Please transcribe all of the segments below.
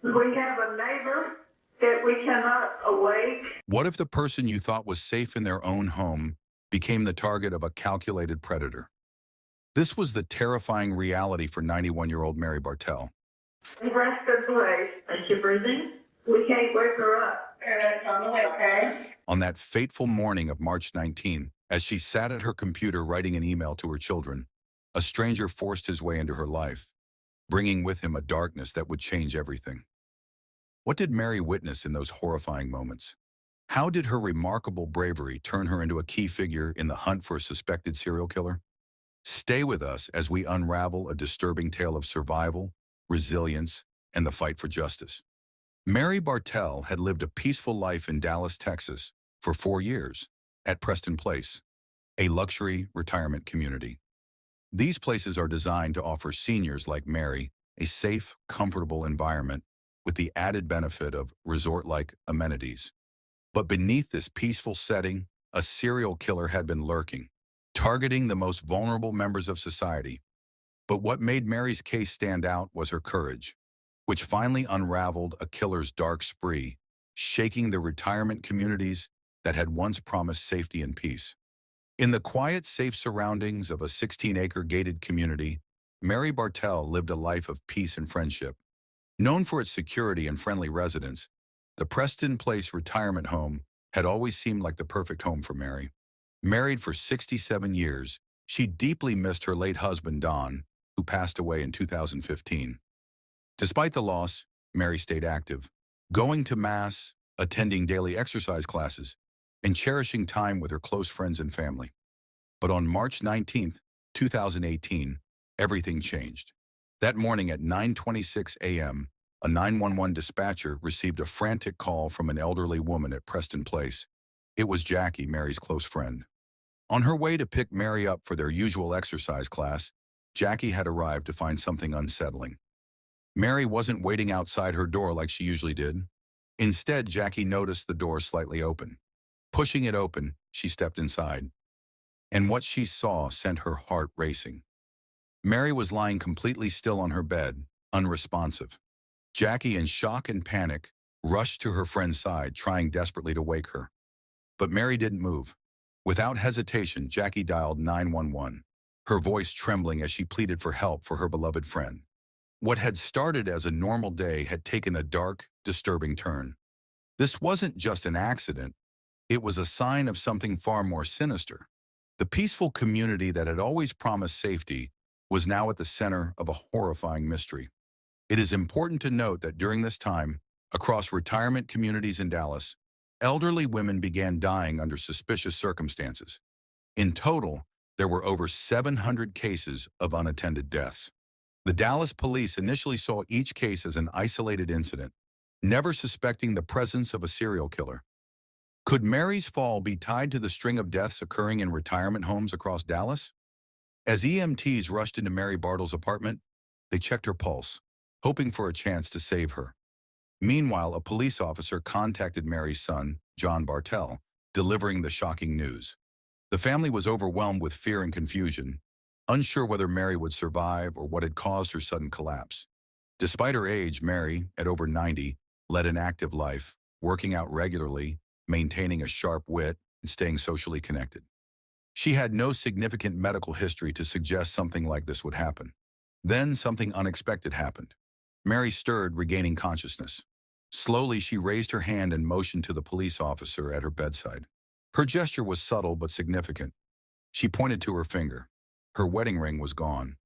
We have a neighbor that we cannot awake. What if the person you thought was safe in their own home became the target of a calculated predator? This was the terrifying reality for 91-year-old Mary Bartel. Rest her place. Is she breathing? We can't wake her up. It's on the way, okay? On that fateful morning of March 19th, as she sat at her computer writing an email to her children, a stranger forced his way into her life, bringing with him a darkness that would change everything. What did Mary witness in those horrifying moments? How did her remarkable bravery turn her into a key figure in the hunt for a suspected serial killer? Stay with us as we unravel a disturbing tale of survival, resilience, and the fight for justice. Mary Bartel had lived a peaceful life in Dallas, Texas, for 4 years, at Preston Place, a luxury retirement community. These places are designed to offer seniors like Mary a safe, comfortable environment with the added benefit of resort-like amenities. But beneath this peaceful setting, a serial killer had been lurking, targeting the most vulnerable members of society. But what made Mary's case stand out was her courage, which finally unraveled a killer's dark spree, shaking the retirement communities that had once promised safety and peace. In the quiet, safe surroundings of a 16-acre gated community, Mary Bartel lived a life of peace and friendship. Known for its security and friendly residents, the Preston Place retirement home had always seemed like the perfect home for Mary. Married for 67 years, she deeply missed her late husband, Don, who passed away in 2015. Despite the loss, Mary stayed active, going to Mass, attending daily exercise classes, and cherishing time with her close friends and family. But on March 19, 2018, everything changed. That morning at 9:26 a.m., a 911 dispatcher received a frantic call from an elderly woman at Preston Place. It was Jackie, Mary's close friend. On her way to pick Mary up for their usual exercise class, Jackie had arrived to find something unsettling. Mary wasn't waiting outside her door like she usually did. Instead, Jackie noticed the door slightly open. Pushing it open, she stepped inside. And what she saw sent her heart racing. Mary was lying completely still on her bed, unresponsive. Jackie, in shock and panic, rushed to her friend's side, trying desperately to wake her. But Mary didn't move. Without hesitation, Jackie dialed 911, her voice trembling as she pleaded for help for her beloved friend. What had started as a normal day had taken a dark, disturbing turn. This wasn't just an accident. It was a sign of something far more sinister. The peaceful community that had always promised safety was now at the center of a horrifying mystery. It is important to note that during this time, across retirement communities in Dallas, elderly women began dying under suspicious circumstances. In total, there were over 700 cases of unattended deaths. The Dallas police initially saw each case as an isolated incident, never suspecting the presence of a serial killer. Could Mary's fall be tied to the string of deaths occurring in retirement homes across Dallas? As EMTs rushed into Mary Bartel's apartment, they checked her pulse, hoping for a chance to save her. Meanwhile, a police officer contacted Mary's son, John Bartel, delivering the shocking news. The family was overwhelmed with fear and confusion, unsure whether Mary would survive or what had caused her sudden collapse. Despite her age, Mary, at over 90, led an active life, working out regularly, maintaining a sharp wit, and staying socially connected. She had no significant medical history to suggest something like this would happen. Then something unexpected happened. Mary stirred, regaining consciousness. Slowly, she raised her hand and motioned to the police officer at her bedside. Her gesture was subtle but significant. She pointed to her finger. Her wedding ring was gone.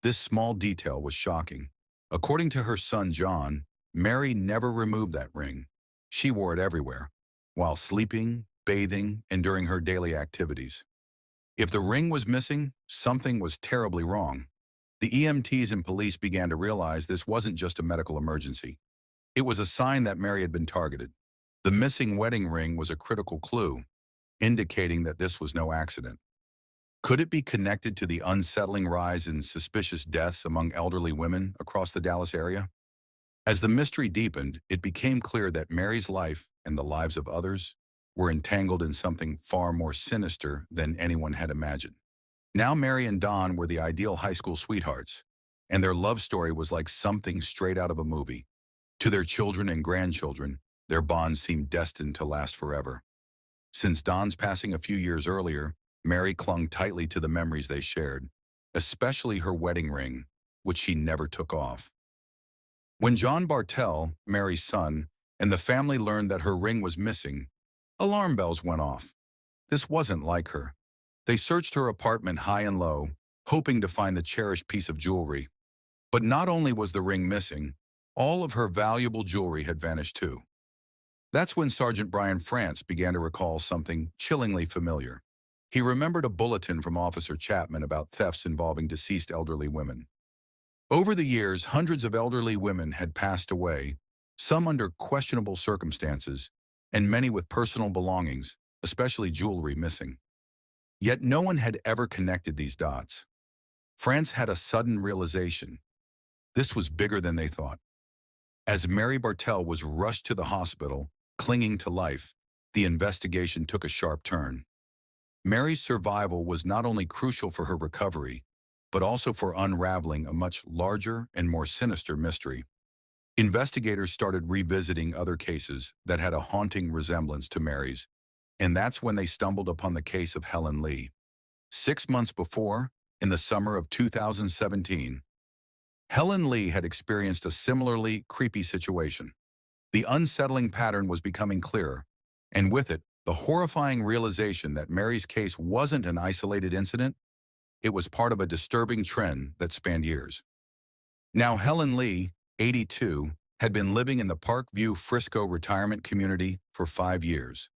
This small detail was shocking. According to her son, John, Mary never removed that ring. She wore it everywhere, while sleeping, bathing, and during her daily activities. If the ring was missing, something was terribly wrong. The EMTs and police began to realize this wasn't just a medical emergency. It was a sign that Mary had been targeted. The missing wedding ring was a critical clue, indicating that this was no accident. Could it be connected to the unsettling rise in suspicious deaths among elderly women across the Dallas area? As the mystery deepened, it became clear that Mary's life and the lives of others were entangled in something far more sinister than anyone had imagined. Now Mary and Don were the ideal high school sweethearts, and their love story was like something straight out of a movie. To their children and grandchildren, their bond seemed destined to last forever. Since Don's passing a few years earlier, Mary clung tightly to the memories they shared, especially her wedding ring, which she never took off. When John Bartel, Mary's son, and the family learned that her ring was missing, alarm bells went off. This wasn't like her. They searched her apartment high and low, hoping to find the cherished piece of jewelry. But not only was the ring missing, all of her valuable jewelry had vanished too. That's when Sergeant Brian France began to recall something chillingly familiar. He remembered a bulletin from Officer Chapman about thefts involving deceased elderly women. Over the years, hundreds of elderly women had passed away, some under questionable circumstances, and many with personal belongings, especially jewelry, missing. Yet no one had ever connected these dots. France had a sudden realization. This was bigger than they thought. As Mary Bartel was rushed to the hospital, clinging to life, the investigation took a sharp turn. Mary's survival was not only crucial for her recovery, but also for unraveling a much larger and more sinister mystery. Investigators started revisiting other cases that had a haunting resemblance to Mary's, and that's when they stumbled upon the case of Helen Lee. 6 months before, in the summer of 2017, Helen Lee had experienced a similarly creepy situation. The unsettling pattern was becoming clearer, and with it, the horrifying realization that Mary's case wasn't an isolated incident, it was part of a disturbing trend that spanned years. Now Helen Lee, 82, had been living in the Parkview Frisco retirement community for 5 years.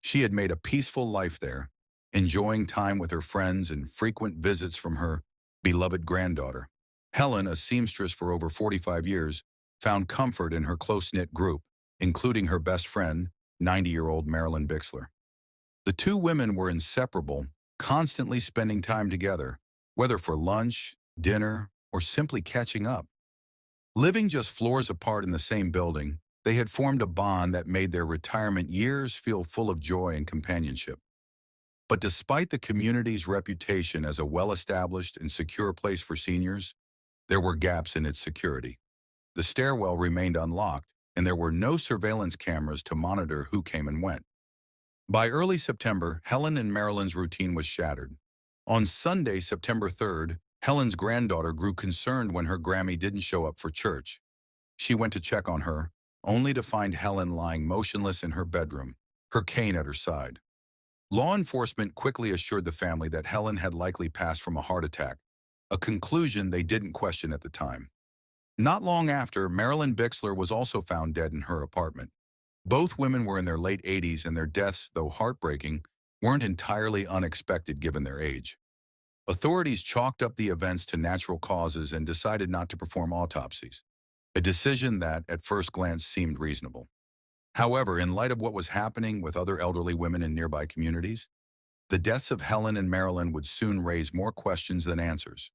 She had made a peaceful life there, enjoying time with her friends and frequent visits from her beloved granddaughter. Helen, a seamstress for over 45 years, found comfort in her close-knit group, including her best friend, 90-year-old Marilyn Bixler. The two women were inseparable, constantly spending time together, whether for lunch, dinner, or simply catching up. Living just floors apart in the same building, they had formed a bond that made their retirement years feel full of joy and companionship. But despite the community's reputation as a well-established and secure place for seniors, there were gaps in its security. The stairwell remained unlocked, and there were no surveillance cameras to monitor who came and went. By early September, Helen and Marilyn's routine was shattered. On Sunday, September 3rd, Helen's granddaughter grew concerned when her Grammy didn't show up for church. She went to check on her, only to find Helen lying motionless in her bedroom, her cane at her side. Law enforcement quickly assured the family that Helen had likely passed from a heart attack, a conclusion they didn't question at the time. Not long after, Marilyn Bixler was also found dead in her apartment. Both women were in their late 80s, and their deaths, though heartbreaking, weren't entirely unexpected given their age. Authorities chalked up the events to natural causes and decided not to perform autopsies, a decision that, at first glance, seemed reasonable. However, in light of what was happening with other elderly women in nearby communities, the deaths of Helen and Marilyn would soon raise more questions than answers.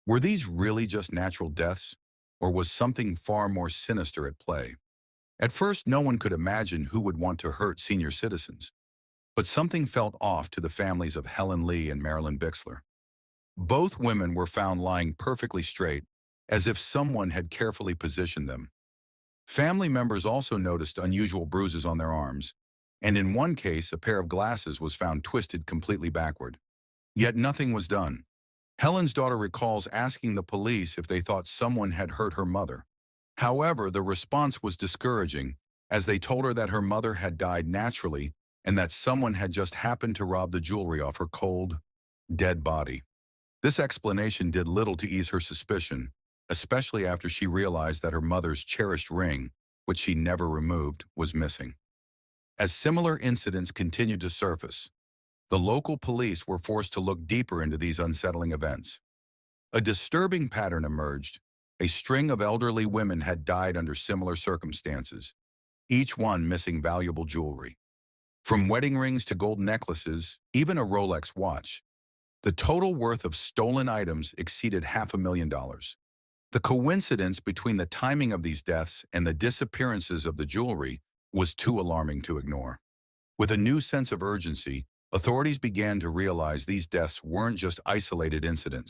Were these really just natural deaths, or was something far more sinister at play? At first, no one could imagine who would want to hurt senior citizens. But something felt off to the families of Helen Lee and Marilyn Bixler. Both women were found lying perfectly straight, as if someone had carefully positioned them. Family members also noticed unusual bruises on their arms, and in one case, a pair of glasses was found twisted completely backward. Yet nothing was done. Helen's daughter recalls asking the police if they thought someone had hurt her mother. However, the response was discouraging, as they told her that her mother had died naturally and that someone had just happened to rob the jewelry off her cold, dead body. This explanation did little to ease her suspicion, especially after she realized that her mother's cherished ring, which she never removed, was missing. As similar incidents continued to surface, the local police were forced to look deeper into these unsettling events. A disturbing pattern emerged. A string of elderly women had died under similar circumstances, each one missing valuable jewelry. From wedding rings to gold necklaces, even a Rolex watch. The total worth of stolen items exceeded $500,000. The coincidence between the timing of these deaths and the disappearances of the jewelry was too alarming to ignore. With a new sense of urgency, authorities began to realize these deaths weren't just isolated incidents.